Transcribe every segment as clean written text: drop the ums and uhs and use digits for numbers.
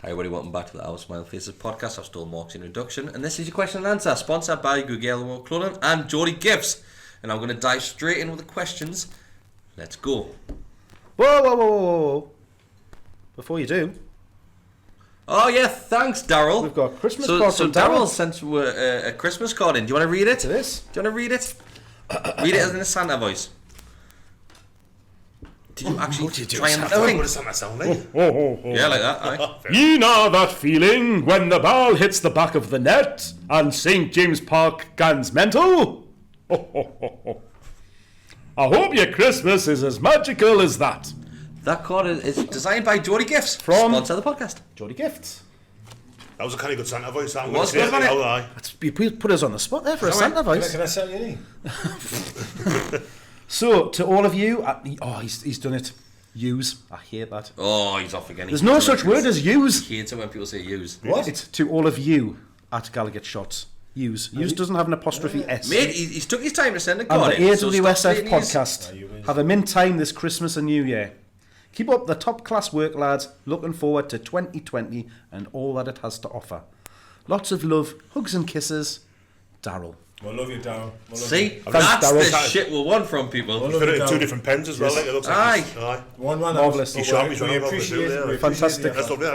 Hi everybody, welcome back to the Our Smile Faces podcast. I've still Mark's introduction, and this is your question and answer, sponsored by Guglielmo Clothing and GEORDIE Gifts. And I'm going to dive straight in with the questions. Let's go. Whoa. Before you do. Oh yeah, thanks Daryl. We've got a Christmas card So from Daryl sent a Christmas card in. Do you want to read it? It is. Do you want to read it? Read it in a Santa voice. Did you actually try and think? What does Santa sound like? Yeah, like that. Aye. You know that feeling when the ball hits the back of the net and St. James Park gans mental? I hope your Christmas is as magical as that. That card is designed by GEORDIE Gifts, From sponsor of the podcast. GEORDIE Gifts. That was a kind of good Santa voice. I'm Was going to say good, it wasn't out, aye. You put us on the spot there for a Santa voice. Can I sell you any? So, to all of you, he's done it. Use. I hate that. Oh, he's off again. There's no such word as use. He hates it when people say use. What? It's to all of you at Gallagher Shots. Use. Use doesn't have an apostrophe S. Mate, he's took his time to send a And card the in. So stop AWSF saying he's- podcast. Have a mint time this Christmas and New Year. Keep up the top class work, lads. Looking forward to 2020 and all that it has to offer. Lots of love, hugs and kisses. Daryl. I love you, Darren. See, Thanks, that's Daryl. the shit we want from people. Well, Put it in two different pens as well. Like it looks like Aye. aye. One man. Marvellous. He's sharp, he's We right, appreciate yeah. it. Fantastic. That's lovely.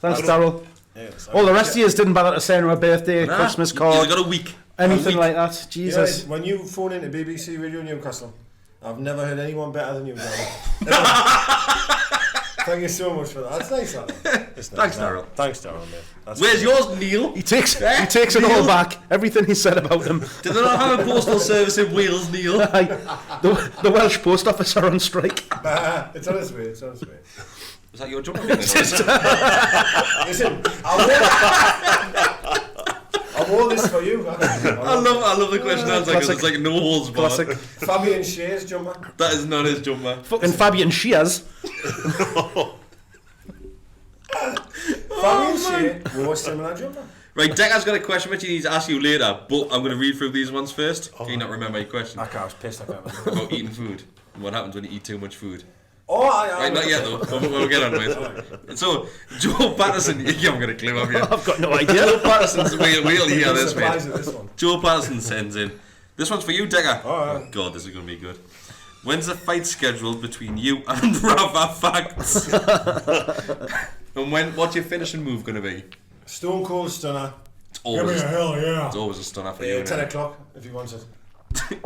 Thanks, Daryl. Yes. All the rest of you didn't bother to send her a birthday, Nah, Christmas He's card, got a week. anything like that. Jesus. You know, when you phone into BBC Radio Newcastle, I've never heard anyone better than you, Darren. Thank you so much for that. That's nice, Darren. Thanks, Daryl. Thanks, Darren, mate. That's Where's yours, Neil? He takes it all back. Everything he said about him. Did they not have a postal service in Wales, Neil? The Welsh Post Office are on strike. It's on its way. Was that your jumper? Listen, I wore this for you. I love the question answer because it's like no holds barred. Classic. Fabian Shear's jumper. That is not his jumper. Fucking Fabian Shears. Fabian Shear wore a similar jumper. Right, Deka's got a question which he needs to ask you later, but I'm going to read through these ones first. Can you not remember your question? I was pissed. I can't remember. About eating food. And what happens when you eat too much food. Oh, Right, not yet though. We'll get on with it. So, Joe Patterson, you haven't got a clue, have you? I've got no idea. Joe Patterson's, we'll hear this, Surprised mate. at this one. Joe Patterson sends in. This one's for you, Deka. Alright. God, this is going to be good. When's the fight scheduled between you and Rafa Facts? And what's your finishing move going to be? Stone Cold Stunner. It's Give me always, a hell, yeah. it's always a stunner for you. 10 innit? o'clock, if you want it.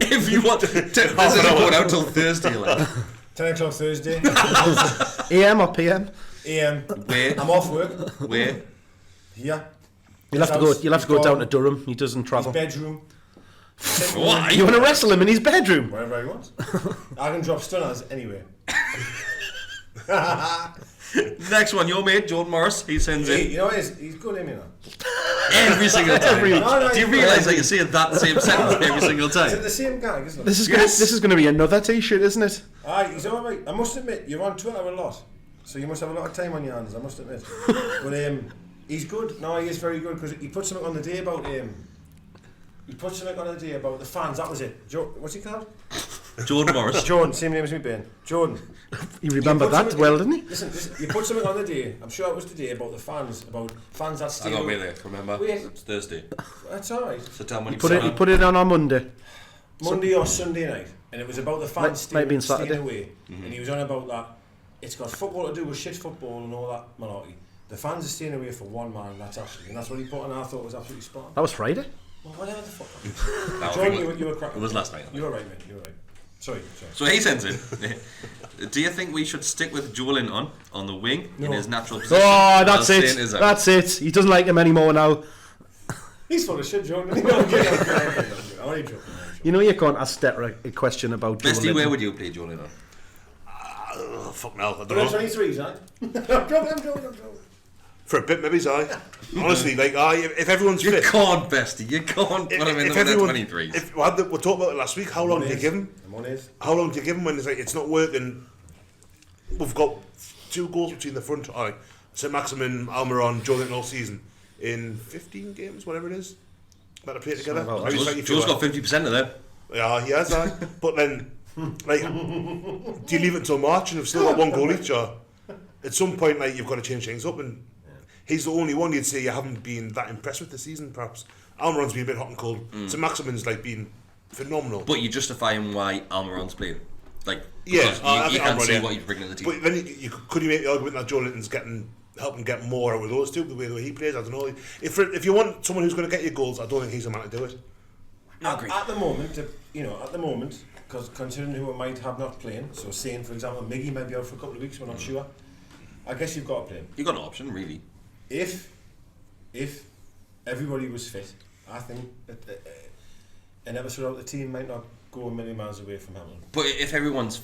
If you want, this isn't going out till Thursday, like. 10 o'clock Thursday. AM or PM? AM. Where? I'm off work. Where? Here. You'll have to go down to Durham. He doesn't His travel. bedroom. Why? You want to wrestle him in his bedroom? Wherever he wants. I can drop stunners anywhere. Next one, your mate, Jordan Morris, he sends in You know what? He's good in me now. every single time. No, Do you he's realise good. that you say that same sentence every single Is it time? the same guy, isn't it? This is going to be another T-shirt, isn't it? Aye, he's alright. I must admit, you're on Twitter a lot. So you must have a lot of time on your hands, I must admit. But he's good. No, he is very good because he put something on the day about he put something on the day about the fans. That was it. What's he called? Jordan Morris. Jordan. Same name as me, Ben. Jordan. You remember that well, didn't he? Listen, you put something on the day. I'm sure it was today about the fans that I stay. got me there, remember? Wait. It's Thursday. That's alright. So tell me when He put it on Monday. Monday or Sunday night, and it was about the fans Might be on staying Saturday. away, and he was on about that. It's got football to do with shit football and all that malarkey. The fans are staying away for one man. That's actually, and that's what he put on. I thought was absolutely spot on. That was Friday. Well, whatever the fuck. No, I Jordan, think you were cracking. it was last night. You were right, mate. You were right. Sorry. So he sends in. Do you think we should stick with Joelinton on the wing in his natural position? Oh, that's while it. staying his out? That's it. He doesn't like him anymore now. He's full of shit, Jordan. I'm only joking. You know you can't ask Stetra a question about Bestie, where Joelinton. would you play Joelinton? Fuck no, I But don't I'm know. 23s, right? I'm joking. For a bit, maybe, aye. Honestly, like, if everyone's You fit. can't, Bestie. You can't put him in the 23s. If we talked about it last week, how long do you give him? I'm on his. How long do you give him when it's like it's not working? We've got 2 goals between the front. Alright, St. Maximin, Almiron, Joelinton all season in 15 games, whatever it is. Better play together. Maybe it's like Joe's got 50% of them. Yeah, he has, aye. But then, like, do you leave it until March and have still got 1 goal each? Or at some point, like, you've got to change things up. And he's the only one you'd say you haven't been that impressed with this season, perhaps. Almiron's been a bit hot and cold. So Maximin's like been phenomenal. But you justify him why Almiron's playing. Like, Yeah, because you can't see what he's bringing to the team. But then could you make the argument that Joelinton's helping get more out of those two, the way he plays? I don't know. If you want someone who's going to get you goals, I don't think he's the man to do it. At the moment, because considering who I might have not playing, so saying for example Miggy might be out for a couple of weeks, we're not sure. I guess you've got to play him. You've got an option, really. If everybody was fit, I think that an episode of the team might not go a million miles away from Hamilton. But if everyone's...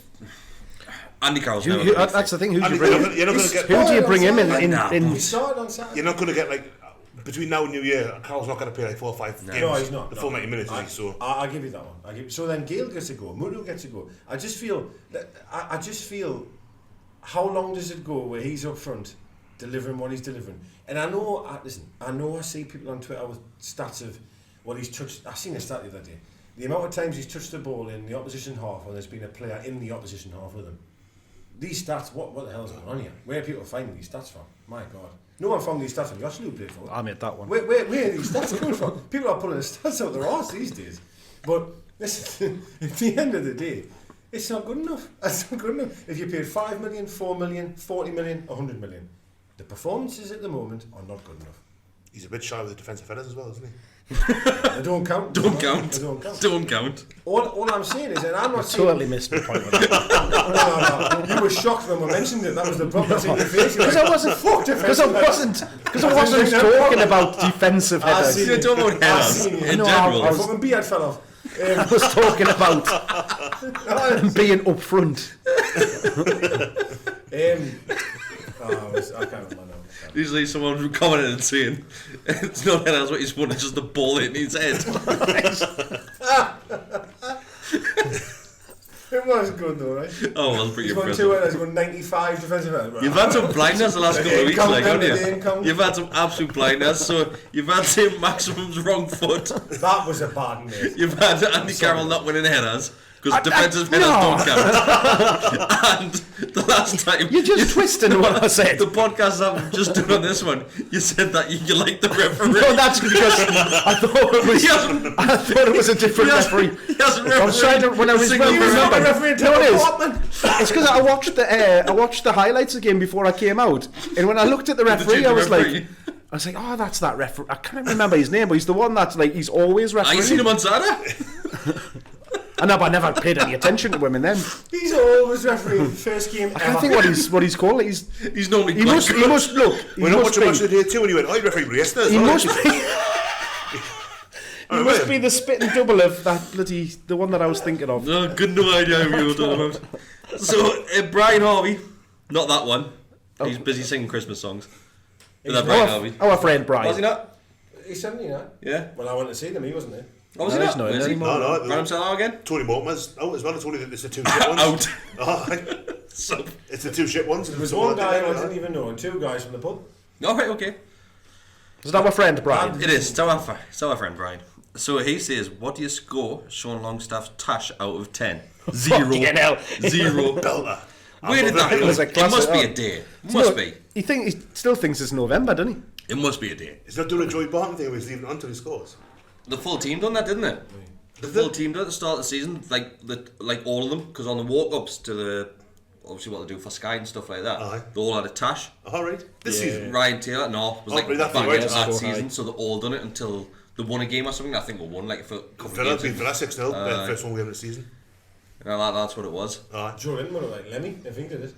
Andy Carroll's that's the thing. Who do you bring in? You're not going to get... Who do you bring him in? We started on Saturday. You're not going to get, like... Between now and New Year, Carroll's not going to play like 4 or 5 games. No, he's not. The full 90 minutes, is he? So I'll give you that one. So then Gale gets to go. Mutu gets to go. I just feel... How long does it go where he's up front delivering what he's delivering? And I know... I see people on Twitter with stats of what he's touched... I seen a stat the other day. The amount of times he's touched the ball in the opposition half when there's been a player in the opposition half with him. These stats, what the hell is going on here? Where are people finding these stats from? My God. No one found these stats from Josh Lou played for. I made that one. Where are these stats coming from? People are pulling the stats out their arse these days. But listen, at the end of the day, it's not good enough. It's not good enough. If you paid 5 million, 4 million, 40 million, 100 million, the performances at the moment are not good enough. he's a bit shy with the defensive headers as well, isn't he? They don't count. Don't count. All I'm saying is, and I'm not saying... Totally missed the point with that. No. You were shocked when we mentioned it. That was the problem. Because I wasn't talking about defensive headers. You're talking about headers in general. I fucking beard fell off. I was talking about being up front. I can't remember now. Usually someone commented and saying it's not headers what he's won, it's just the ball hitting his head. It was good though, right? Oh, well, pretty he's won impressive. 2 headers, he's won 95 defensive headers. You've had some blindness the last couple of weeks, like, haven't you? You've had some absolute blindness. So you've had Tim Maximum's wrong foot. That was a bad mate. You've had Andy Carroll not winning headers because defensive headers don't count. And the last time You're just twisting what I said. The podcast I've just done on this one, you said that you like the referee. No, that's because I thought it was a different referee. He hasn't I was trying to when I was remembering. No, it is. It's because I watched the highlights again before I came out, and when I looked at the referee, I was like, oh, that's that referee. I can't remember his name, but he's the one that's like he's always refereeing. You seen him on Saturday? I know, but I never paid any attention to him. And then he's always refereeing first game. I can't think what he's called. He's normally. He must look. We're not watching match of the day too, and he went, "I refereed yesterday." He must be. He must be the spitting double of that the one that I was thinking of. No, good no idea who you were talking about. So Brian Harvey, not that one. He's busy singing Christmas songs. Brian Harvey. Our friend Brian. Was he not? He's 79. Yeah. Well, I went to see them. He wasn't there. Oh, was he not? Is he? No. Ran himself out again? Tony Mortimer's out as well. It's only that it's the two shit ones. Out. So it's the two shit ones. There was one guy I didn't even know, and 2 guys from the pub. Oh, right, okay. Is that our friend Brian? It is. It's our friend Brian. So he says, what do you score Sean Longstaff's Tash out of 10? 0. Fucking hell. 0. Belter. Where did that go? It must be a day. Must be. He still thinks it's November, doesn't he? It must be a day. He's not doing a Joey Barton thing where he's leaving it until he scores. The full team done that, didn't it? The full team did at the start of the season, like all of them, because on the walk-ups to the obviously what they do for Sky and stuff like that, they all had a tash. All right, this season. Ryan Taylor, was like that back right, into that so season, so they all done it until they won a game or something. I think they won like for a couple of games. Villa 6-0, first one game of the season. That's what it was. Joelinton would have like Lemmy, I think it is.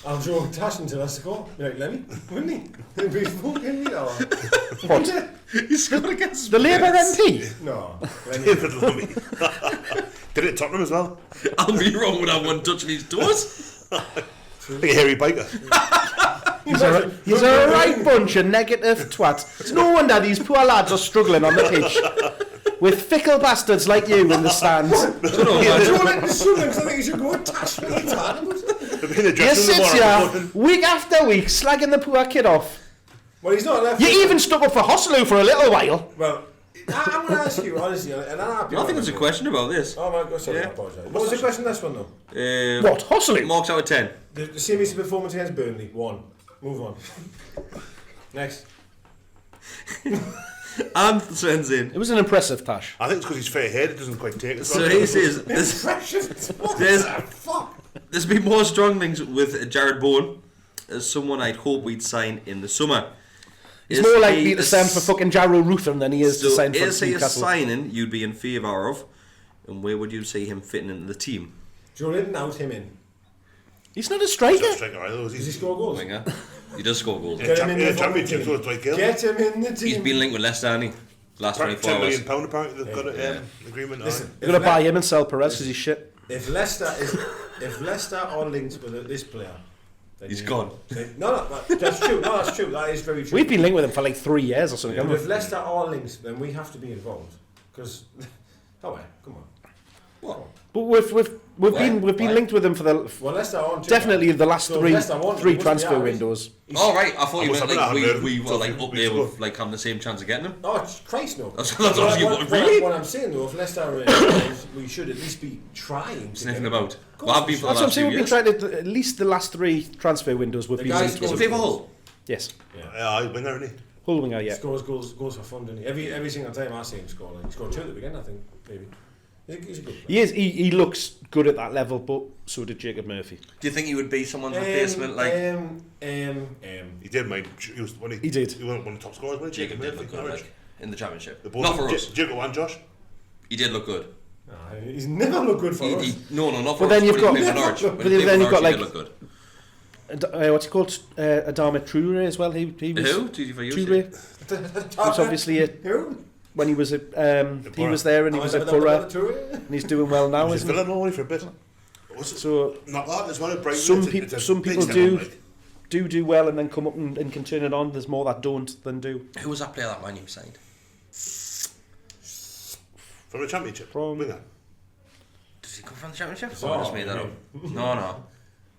I'll draw Tash until I score. Be like Lemmy, wouldn't he? He'd be fucking me. What? He scored against the Labour MP? No. David Lummy. Did it at Tottenham as well. I'll be wrong with that one touching his toes. Like a hairy biker. He's a right bunch of negative twats. It's no wonder these poor lads are struggling on the pitch with fickle bastards like you in the stands. Joelinton's struggling because I think he should go with Tash for the time. You sit here week after week slagging the poor kid off. Well, he's not left. You even stuck up for Hosselu for a little while. Well, I'm going to ask you honestly, and I think there's a question about this. Oh my God, sorry, I apologise. What was the question this one though? What, Hosselu? Marks out of 10. The same as the performance against Burnley. 1. Move on. Next. And sends in. It was an impressive Tash. I think it's because he's fair-haired, it doesn't quite take it. So he says, What there's- the fuck? there's been more strong links with Jared Bowen as someone I'd hope we'd sign in the summer. He's Is more he likely to a sign for fucking Jarrow Ruthen than he is to So sign for is he a Newcastle. signing you'd be in favour of, and where would you see him fitting into the team? Joelinton out, him in. He's not a He's striker. not a striker either, Does he score goals? Winger. He does score goals. Get him in the Championship, team. so it's like Get him in the team. He's been linked with Leicester, hasn't he? Last 24 £10 hours. million apparently they've got an agreement. Listen, They're going to buy him and sell Perez because he's shit. If Leicester are linked with this player, then He's you- gone. No, that's true. No, that's true. That is very true. We've been linked with him for like 3 years or something. But haven't if we? Leicester are linked, then we have to be involved. Because, come on. What? But we've been Why? linked with him for the Well, Leicester aren't. definitely the last So if three Leicester want him, three he must be transfer out, right? windows. Oh, right. I thought you Almost meant like happened, I we heard were like talking up there weeks with like having the same chance of getting him. Oh, Christ, no. That's obviously really? What I'm saying, though, if Leicester are in, we should at least be trying. to Sniffing get him. about. Of course Well, I've we been for should. the That's what I'm last saying. few We've been years. trying to at least the last three transfer windows. We've The been guys linked Was with it him. Favour Hull? Yes, I winger, isn't he? Hull winger. Yeah. Scores goals for fun, doesn't he? Every single time I see him score, like, he scored 2 at the weekend, I think, maybe. He's a good player. He is. He looks good at that level, but so did Jacob Murphy. Do you think he would be someone's replacement like He did, mate. He was when He did. He was one of the top scorers, wasn't he? Jacob did look good Norwich. like, in the championship? The both Not for us. Jacob and Josh. He did look good. Nah, he's never looked good for us. No, not for But us. then you've When he got- played for Norwich. but When he played then for you've got, Norwich, he like- did look good. What's he called? Adama Traore as well. He was Who? TG for you? Traore. He was obviously Who? when he was at he was there and he was at Borough and he's doing well now, He's isn't he? Villanova for a bit. So Not that as well. At Brighton, some it's a people some big people step do up, like. do well and then come up and can turn it on. There's more that don't than do. Who was that player that Man U signed? From the championship. From- Winger. Does he come from the championship? Oh, I just made that up. No.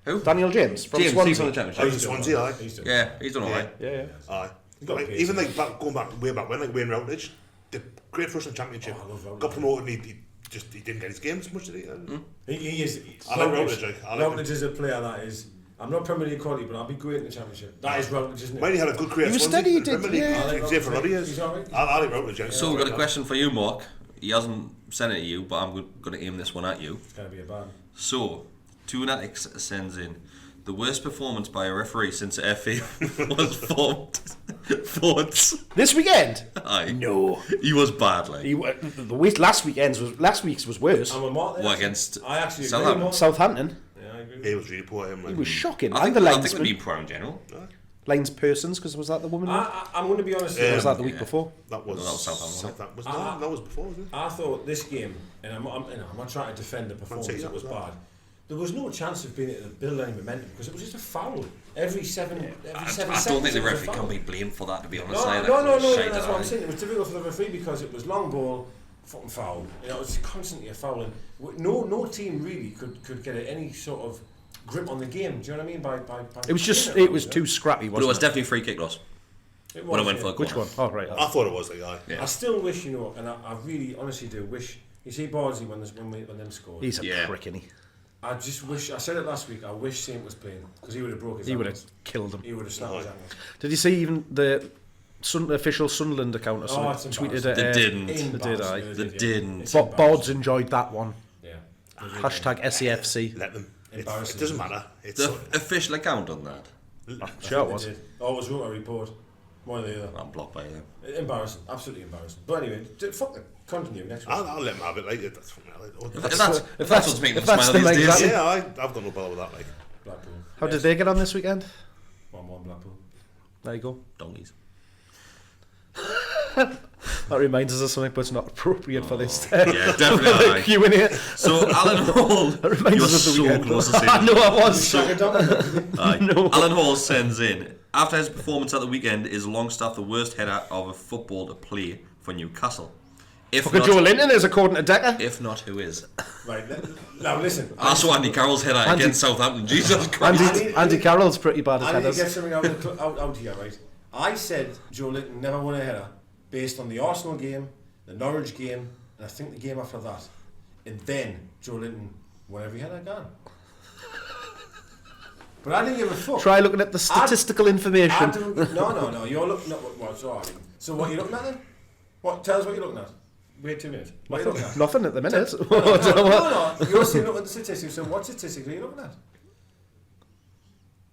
Who? Daniel James from James, he's Swansea. from the Oh, championship. he's Swansea, aye. Yeah, he's done alright. Yeah. Aye. got Like, pace, even hasn't like going back way back when, like Wayne Routledge, the great for us in the championship. Oh, I love Routledge. Got promoted and he didn't get his games much, did he? He is. I like Routledge, like, I like Routledge is a player that is. I'm not Premier League quality, but I'll be great in the Championship. That is Routledge, isn't it? Mine, he had a good career. He at was Swansea, steady, he in the did, Premier League. yeah. I like He was there for a lot of Routledge. years. He's alright. I like Routledge, yeah. So we've got a question for you, Mark. He hasn't sent it to you, but I'm going to aim this one at you. It's going to be a bad. So, Tunatics sends in the worst performance by a referee since the FA was formed. Thoughts? This weekend? Aye. No. He was bad, like. Last week's was worse. I'm a Mark there. What, against I actually agree Southampton? with Mark. Southampton. Yeah, I agree with He was really poor, him. He was shocking. I And think, the I think we'd linesman. be poor in general. Lines persons, because was that the woman? I'm going to be honest. Yeah. Or was that the week Yeah. before? That was No, that was Southampton, wasn't it? That was before, wasn't it? I thought this game, and I'm not trying to defend the performance, City, it was that was bad. There was no chance of being able to build any momentum because it was just a foul every seven I seconds. don't think the it was a referee foul. can be blamed for that, to be honest. No, like, no, shite that's at what I'm eye. saying. It was difficult for the referee because it was long ball, fucking foul. You know, it was constantly a foul, and no team really could get any sort of grip on the game. Do you know what I mean? By It was just, playing it was around, too scrappy, But it was wasn't it? definitely free kick loss It when I was, went yeah. for the Which corner. one? Oh, right. I thought it was like, aye. Yeah. I still wish, you know, and I really honestly do wish. You see Bardsley when them scored. He's a Yeah. prick, isn't he? I just wish. I said it last week. I wish Saint was playing because he would have broke his. He would have ankles. killed him. He would have snapped his ankles. Did you see even the official Sunderland account or Oh, something it's tweeted They it? didn't. They did, aye. They didn't. It's Bods enjoyed that one. Yeah. Hashtag SEFC. Let them. Embarrassing. It doesn't matter. It's The official account on that. Sure it was. Oh, it was wrote a report. One or the other. I'm blocked by them. Embarrassing. Absolutely embarrassing. But anyway, fuck it. Continue next week. I'll let him have it. Like that's fucking hell. If that's what's making them smile the these days. exactly- Yeah, I've got no bother with that. Like, Blackpool. How did they get on this weekend? 1-1 Blackpool. There you go. Donkeys. That reminds us of something, but it's not appropriate for this. Yeah, definitely. aye. Q&A. So, Alan Hall, That reminds you're us of the so weekend. close to saying I know I was. Shaka Dom. Aye. No. Alan Hall sends in, after his performance at the weekend, is Longstaff the worst header of a football to play for Newcastle? If Fucking not, Joelinton is according to Deka. if not, who is? Right. Now listen. Also, Andy Carroll's header Andy- against Southampton. Jesus Christ. Andy Carroll's pretty bad at I need to get headers. something out here, right? I said Joelinton never won a header based on the Arsenal game, the Norwich game, and I think the game after that. And then Joelinton won every header gone. But I didn't give a fuck. Try looking at the statistical information. No. You're looking at what's all right. So what are you looking at then? Tell us what you're looking at. Wait 2 minutes. What are you looking at? Nothing at the minute. No. You're saying look at the statistics. So what statistics are you looking at?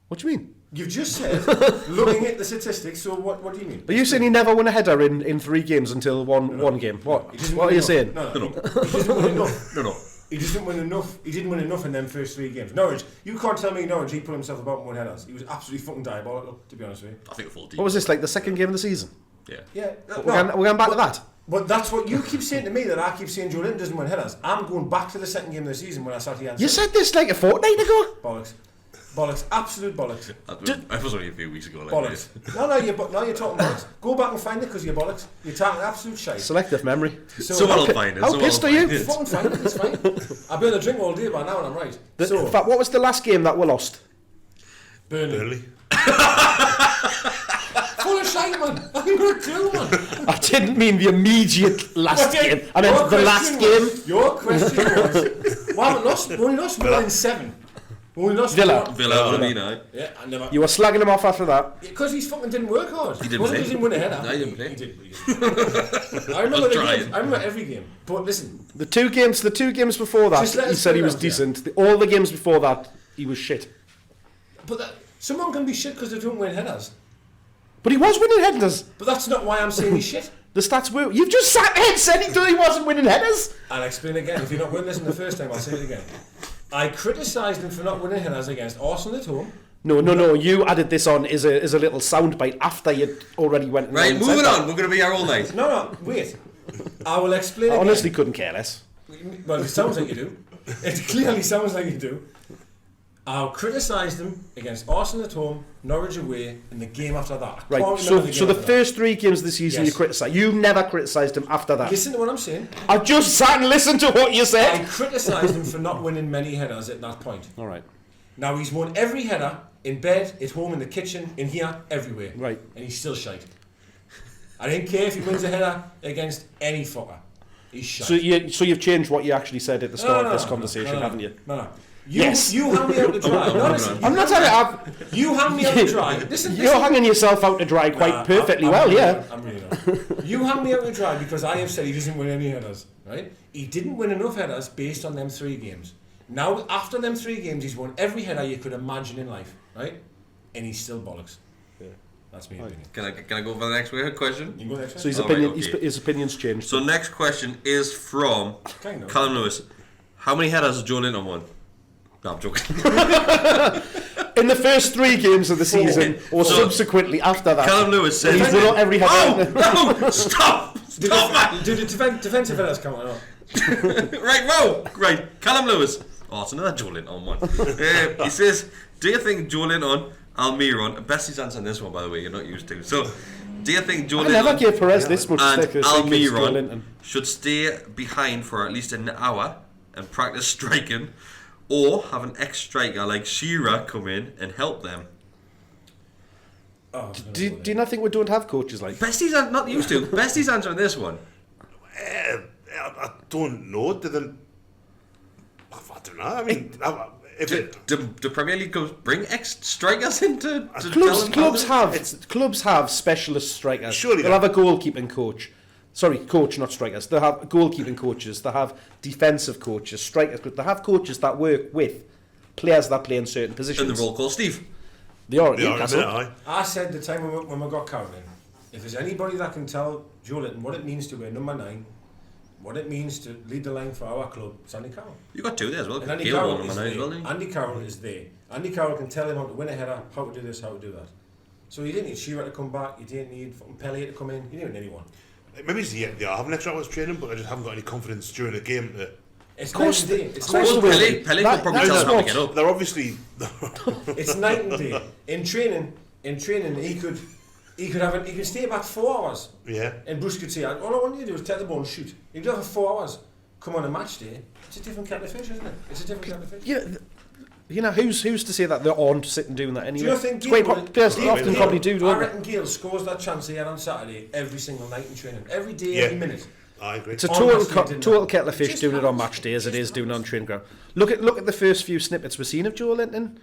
What do you mean? You've just said looking at the statistics. So what do you mean? Are you saying he never won a header in 3 games until one game? What are you saying? No. He doesn't win enough. No. He doesn't win enough. He didn't win enough in them first 3 games. Norwich, you can't tell me Norwich he put himself about 1 headers. He was absolutely fucking diabolical, to be honest with you. I think a full team. What was this, like the second game of the season? Yeah. We're going back to that. But that's what you keep saying to me, that I keep saying Joelinton doesn't win headers. I'm going back to the second game of the season when I sat here and You said this like a fortnight ago. Bollocks, absolute bollocks. I was only a few weeks ago. Like Bollocks. No, you're talking bollocks. Go back and find it because you're bollocks. You're talking absolute shite. Selective memory. Someone will find it. How pissed are you? Fucking find it, it's fine. I've been on a drink all day by now and I'm right. In fact, what was the last game that we lost? Burnley. Full of shite, man. I haven't got a clue, man. I didn't mean the immediate last game. I meant the last game. Your question was, we haven't lost. We only lost 1 in 7. We only lost Villa. Yeah, I never. You were slagging him off after that. Because he fucking didn't work hard. He didn't play. He didn't win a header. No, he didn't play. He did. I remember the games. I remember every game. But listen. The two games before that, he said he was decent. All the games before that, he was shit. But someone can be shit because they don't win headers. But he was winning headers. But that's not why I'm saying he's shit. The stats were... You've just sat there and said he wasn't winning headers. I'll explain again. If you're not winning this the first time, I'll say it again. I criticised him for not winning headers against Arsenal at home. No. You added this on as a little soundbite after you already went... Right, moving on. We're going to be here all night. No, wait. I will explain I honestly couldn't care less. Well, it sounds like you do. It clearly sounds like you do. I criticised him against Arsenal at home, Norwich away, and the game after that. Right, so the first 3 games of the season you criticised. You never criticised him after that. Listen to what I'm saying. I just sat and listened to what you said. I criticised him for not winning many headers at that point. All right. Now he's won every header in bed, at home, in the kitchen, in here, everywhere. Right. And he's still shite. I don't care if he wins a header against any fucker. He's shite. So you've changed what you actually said at the start of this conversation, haven't you? No. Yes. You hang me out to dry. I'm not telling you. You hang me out to dry. Listen. You're hanging yourself out to dry quite perfectly well, yeah. I'm really not. You hang me out to dry because I have said he doesn't win any headers, right? He didn't win enough headers based on them 3 games. Now, after them 3 games, he's won every header you could imagine in life, right? And he's still bollocks. Yeah. That's my opinion. Can I go for the next question? You can go next. So his opinion's changed. So next question is from Callum Lewis. How many headers has Joelinton won? No, I'm joking. In the first 3 games of the season, or subsequently after that. Callum Lewis said... He's won every header. Oh, no! Stop, man! Do the defensive headers count or not? Right, Callum Lewis. Oh, it's another Joelinton one. He says, do you think Joelinton, Almiron, Besty's answering this one, by the way, you're not used to. So, do you think Joelinton I never gave Perez this much and stick as Almiron should stay behind for at least an hour and practice striking, or have an ex-striker like Shearer come in and help them? Do you not think we don't have coaches like Besty's not used to. Besty's answering this one. I don't know. I don't know. I mean, the Premier League goes bring ex-strikers in to clubs have specialist strikers. Surely they'll have a goalkeeping coach. Sorry, coach, not strikers. They'll have goalkeeping coaches. They have defensive coaches, strikers. They have coaches that work with players that play in certain positions. And the roll call Steve. They are at Newcastle. I said the time when we got Carolyn, if there's anybody that can tell Joelinton what it means to wear number 9, what it means to lead the line for our club, it's Andy Carroll. You got 2 there as well. And Andy Carroll is there. Andy Carroll is there. Andy Carroll can tell him how to win a header, how to do this, how to do that. So you didn't need Shearer to come back, you didn't need Pelé to come in, you didn't need anyone. Maybe they are having extra hours training, but I just haven't got any confidence during a game. It's night and day. Pelé could probably tell them how to get up. They're obviously... It's night and day. In training, he could stay back 4 hours. Yeah. And Bruce could say, all I want you to do is take the ball and shoot. He could do it for 4 hours. Come on a match day. It's a different kind of fish, isn't it? It's a different kind of fish. Yeah. You know, who's to say that they aren't sitting doing that anyway? Do you think players often probably do, don't I reckon Gale scores that chance he had on Saturday every single night in training. Every day, every minute. I agree. It's a total kettle of fish doing it on match day as it is doing it on training ground. Look at the first few snippets we've seen of Joelinton.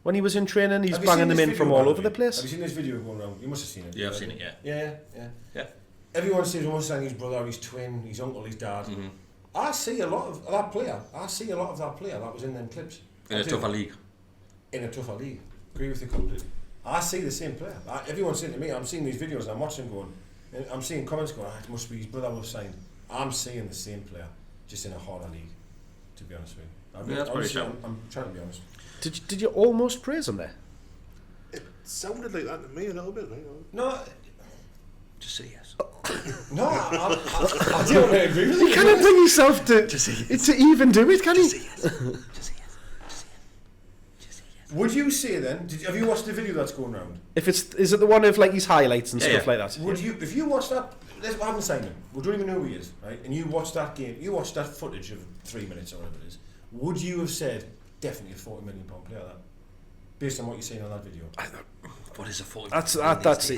When he was in training, he's Have you banging seen them this in video, from all by the over the way? place. Have you seen this video going around? You must have seen it. Yeah, I've seen it, yeah. Yeah. Yeah. Everyone sees one saying his brother, his twin, his uncle, his dad. Mm-hmm. I see a lot of that player. I see a lot of that player that was in them clips. In I a do. tougher league. In a tougher league. Agree with you completely. I see the same player. Everyone's saying to me, I'm seeing these videos and I'm watching them going, and I'm seeing comments going, it must be his brother was signed. I'm seeing the same player, just in a harder league, to be honest with you. Yeah, that's honestly, pretty I'm trying to be honest. Did you almost praise him there? It sounded like that to me a little bit. Like, No, Just say yes. no, I don't agree with you. You cannot bring yourself to even do it, can you? Just say yes. Just say yes. Just say yes. Would you say then? Have you watched the video that's going around? Is it the one of like his highlights and stuff Yeah. like that? Would you, if you watch that? I haven't signed him. We don't even know who he is, right? And you watch that game, you watch that footage of 3 minutes or whatever it is. Would you have said definitely a £40 million player that, based on what you're seeing on that video? What is a 40? That's it.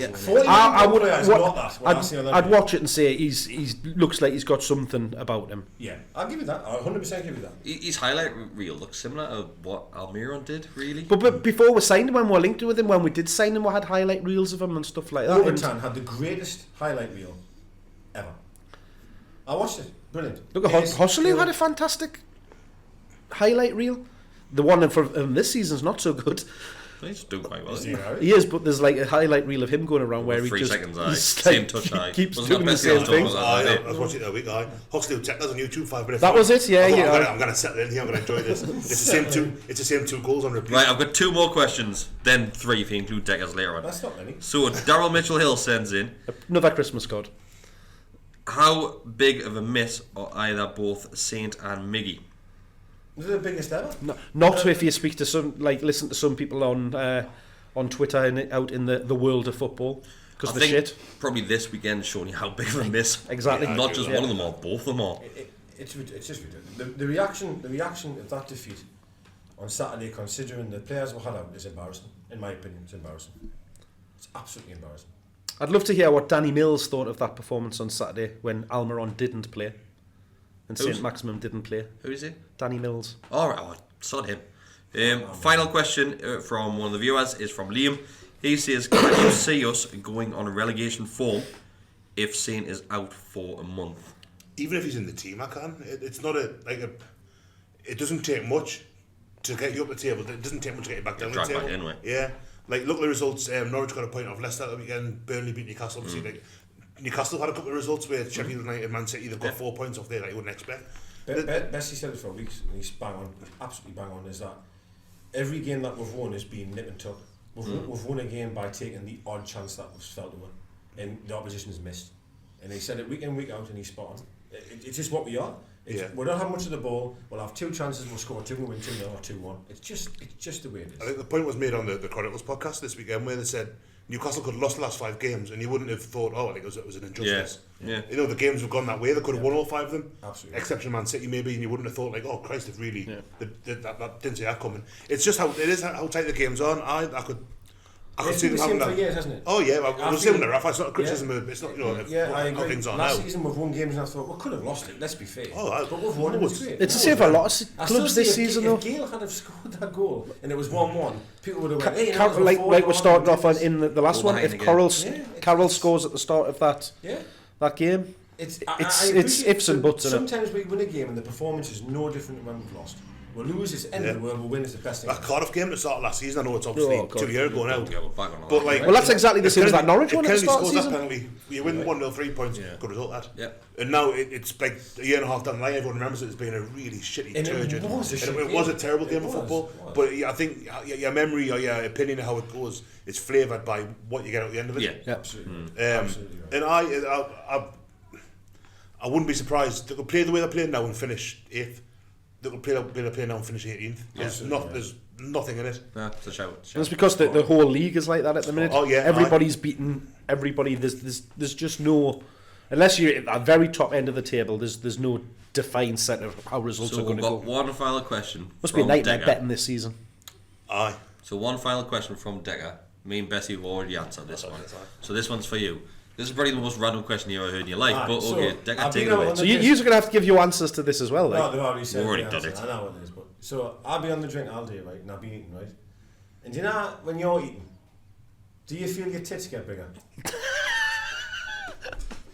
Yeah. £40 I would. player is not that. What I see on that I'd video. watch it and say he's looks like he's got something about him. Yeah, I'll give you that. I'll 100% give you that. His highlight reel looks similar to what Almiron did, really. But before we signed him, when we were linked with him, when we did sign him, we had highlight reels of him and stuff like that. And Joelinton had the greatest highlight reel ever. I watched it. Brilliant. look at Hustle, who had a fantastic highlight reel. The one from this season's not so good. He's doing quite well. Is Isn't he he? alright? He is, but there's like a highlight reel of him going around where he 3 just seconds, aye. he's Same like, touch, aye. keeps Wasn't doing that the Besty same and thing. Walker? I was watching it the week. Huxley check that's on YouTube 5 minutes. That was it, yeah. I thought, Yeah. I'm gonna settle in here. I'm gonna enjoy this. It's the same two goals on repeat. Right, I've got 2 more questions, then 3 if you include Deka's later on. That's not many. So Daryl Mitchell-Hill sends in, Another Christmas card. how big of a miss are either both Saint and Miggy? This is the biggest ever. Not if you speak to some, like, listen to some people on Twitter and out in the world of football, because I the think shit. probably this weekend showing you how big of a miss. Exactly. Yeah, Not just Yeah. one of them or both of them are. It's just ridiculous. The reaction of that defeat on Saturday, considering the players we had out, is embarrassing. In my opinion, it's embarrassing. It's absolutely embarrassing. I'd love to hear what Danny Mills thought of that performance on Saturday when Almiron didn't play and Who's- St Maximum didn't play. Who is it? Danny Mills. Alright, sod him. Final question from one of the viewers is from Liam. He says, can you see us going on a relegation form if Saint is out for a month? Even if he's in the team, I can. It's not it doesn't take much to get you up the table. It doesn't take much to get you back down the drag table. back in, right? Yeah. Like, look at the results. Norwich got a point off Leicester that weekend. Burnley beat Newcastle. Obviously, like, Newcastle had a couple of results where Sheffield United and Man City, they've got 4 points off there that you wouldn't expect. Besty said it for weeks, and he's bang on. He's absolutely bang on. Is that every game that we've won has been nip and tuck. We've won a game by taking the odd chance that was felt to win, and the opposition has missed. And he said it week in, week out, and he's spot on. It's just what we are. We don't have much of the ball. We'll have 2 chances. We'll score 2 and win 2-0 or 2-1. It's just the way it is. I think the point was made on the Chronicles podcast this weekend where they said Newcastle could have lost the last 5 games and you wouldn't have thought, I think it was an injustice. Yeah. You know, the games have gone that way. They could have won all 5 of them. Absolutely. Exception Man City maybe, and you wouldn't have thought like, oh Christ, they've really that didn't see that coming. It's just how tight the game's on. I could It's see been them the same having for that. years, hasn't it? Oh yeah, well, I we're feel- saying the ref. It's not a criticism. It's not I how agree. things are Last now. season we've won games and I thought we could have lost it. Let's be fair. Oh, but we've won and it's great. It's the same for a lot of I still clubs say this if season, If though. Gale had have scored that goal and it was 1-1, people would have went, hey, Like we're starting off on in the last Go one. If behind Carroll Carroll scores at the start of that game, It's it's ifs and buts in it. Sometimes we win a game and the performance is no different than when we've lost. We'll lose, it's the end of the world, we'll win, it's the best thing. That Cardiff game at the start of last season, I know it's obviously Oh, God. 2 years ago now. Yeah, we're back on But like, Well, that's exactly the if same as that Kennedy- Norwich one if at the Kennedy start of the scores season. that penalty, you win 1-0, 3 points, good result that. Yeah. And now it's like a year and a half down the line, everyone remembers it as being a really shitty, And it turgid. was a shit It was a game. terrible game It of was, football. it was. But I think your memory or your opinion of how it goes is flavoured by what you get at the end of it. Yeah. Absolutely. Absolutely right. And I wouldn't be surprised. They could play the way they're playing now and finish 8th. They could play the way they're playing now and finish 18th. There's nothing in it. Nah, it's a shout. And it's because the whole league is like that at the minute. Oh, yeah, everybody's beating everybody. There's just no, unless you're at the very top end of the table. There's no defined set of how results So are going we've to got go. one final question. Must be a from nightmare Deka. betting this season. Aye. So one final question from Deka. Me and Bessie have already answered this one. So this one's for you. This is probably the most random question you ever heard in your life, but so okay, Deka, I've take it been out away. on So you're going to have to give your answers to this as well, No, like. they've already said We already the did answer. it. I know what it is, but so I'll be on the drink all day, right? And I'll be eating, right? And you know when you're eating, do you feel your tits get bigger?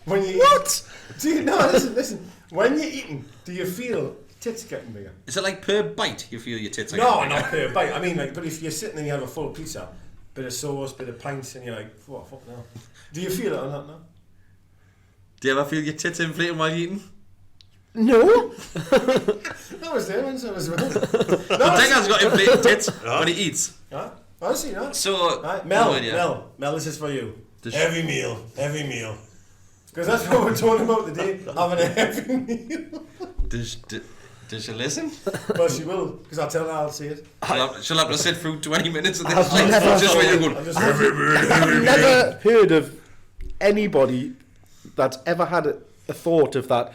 When you What? Do you, no, listen. When you're eating, do you feel tits getting bigger? Is it like per bite you feel your tits? No, not per bite. I mean, like, but if you're sitting and you have a full pizza, bit of sauce, bit of pints, and you're like, what, fuck no. Do you feel it or not? No. Do you ever feel your tits inflating while you're eating? No. That was there once as well. Deka's got inflated tits when he eats. Huh? Honestly, no. So, Right, no idea. Mel, this is for you. Does Heavy meal. Because that's what we're talking about today, having a heavy meal. Does she listen? Well, she will, because I'll tell her I'll see it. She'll have to sit through 20 minutes of this. I've never- Just where you're going. I've never heard of anybody that's ever had a thought of that.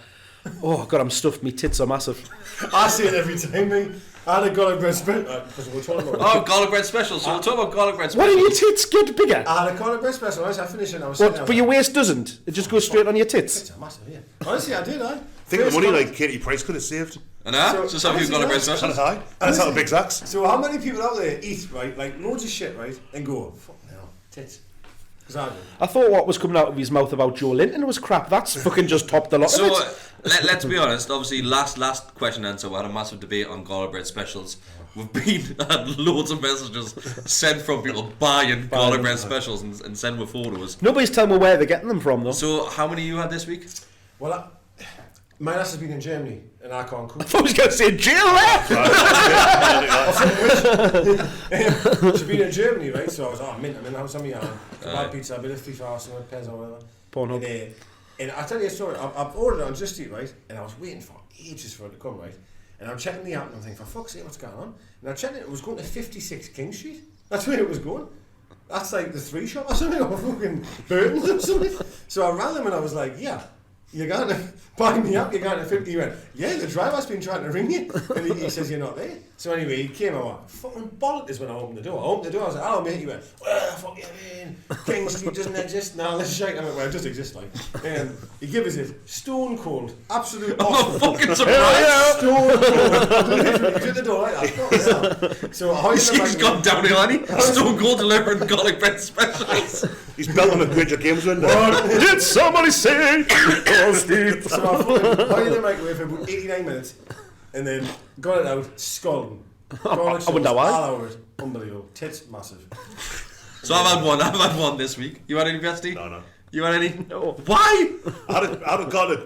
Oh God, I'm stuffed. My tits are massive. I see it every time, mate. I had a garlic bread special, because we're talking about Oh, garlic bread special. So we'll talk about garlic bread What special. do your tits get bigger? I had a garlic bread special, I finished it and I was sitting there. But your waist doesn't. It just goes straight on your tits. Tits are massive, yeah. Honestly, I did, Think of the money like Katie Price could have saved. And that? So- Just have you garlic bread Kind of specials? high. And it's out of big sacks. So how many people out there eat, right, like loads of shit, right, and go, fuck no, tits. Because I do. I thought what was coming out of his mouth about Joelinton was crap. That's fucking just topped the lot So of it. let's be honest. Obviously, last question and answer, we had a massive debate on garlic bread specials. We've had loads of messages sent from people buying garlic bread specials and send with photos. Nobody's telling me where they're getting them from, though. So how many you had this week? Well, my ass has been in Germany and I can't cook. I was going to say jail there. She's been in Germany, right? So I was, I'm in the house on my own. Kebab pizza, a bit of FIFA, some pez or whatever. Pornhub. And I'll tell you a story. I've ordered it on Just Eat, right? And I was waiting for ages for it to come, right? And I'm checking the app and I'm thinking, for fuck's sake, what's going on? And I'm checking it was going to 56 King Street. That's where it was going. That's like the 3 shop or something, or fucking Burton's or something. So I rang them and I was like, yeah, you're going to buy me up, you're going to 50. He went, yeah, the driver's been trying to ring you. And he says, you're not there. So anyway, he came and went, fucking bollocks when I opened the door. I opened the door, I was like, hello mate. He went, well, fuck you mean? King Street doesn't exist. Nah, let's shake. I went, well, it does exist, like. He gave us it, stone cold, absolute awesome. Fucking surprised. Stone cold. Literally, he was at the door like that. Fuck, so how He's gone downhill, hasn't he? Stone Cold delivering garlic bread specials. He's belting a Granger Games window. Did somebody say? So I fucking hung in the microwave for about 89 minutes and then got it out, scalding. Garlic I wouldn't know sauce why. all over it. Unbelievable. Tits massive. So I've had one this week. You had any, Besty? No. You had any? No. Why? I had a garlic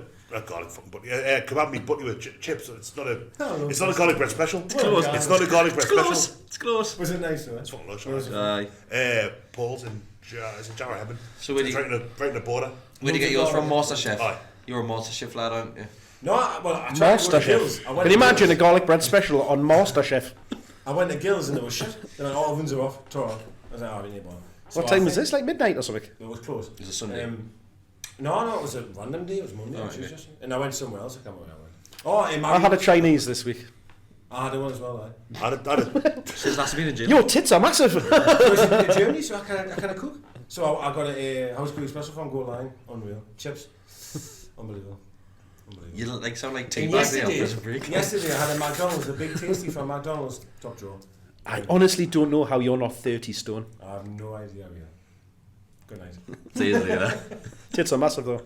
fucking butty. Kebab me butty with chips. It's not a. No, It's not a garlic bread special. close. It's not a garlic bread special. It's close. Was it nice though? It's fucking lush. Aye. Paul's in Jarrah Heaven. So where do you- right in the border. Where'd you get yours from? MasterChef. Aye. You're a MasterChef lad, aren't you? No, I tried to go to Gills. MasterChef. Can you imagine a garlic bread special on MasterChef? I went to Gills and it was shit. They're like, oh, ovens are off. Tore off. I was like, oh, we need one. So What I time was think- this? Like midnight or something? It was close. It was a Sunday. No, it was a random day. It was Monday or Alright, Tuesday. And I went somewhere else. I can't remember where I went. Oh, I had a Chinese this week. I had one as well. I had a Since last been in gym. Your tits are massive. I was in Germany, so I kind of cook. So I got a house cooking special from Go Line. Unreal. Chips. Unbelievable. You sound like And teabag there after a break. yesterday I had a McDonald's, a big tasty from McDonald's. Top drawer. I honestly don't know how you're not 30 stone. I have no idea. Yeah. Good night. See you later. Tits are massive though.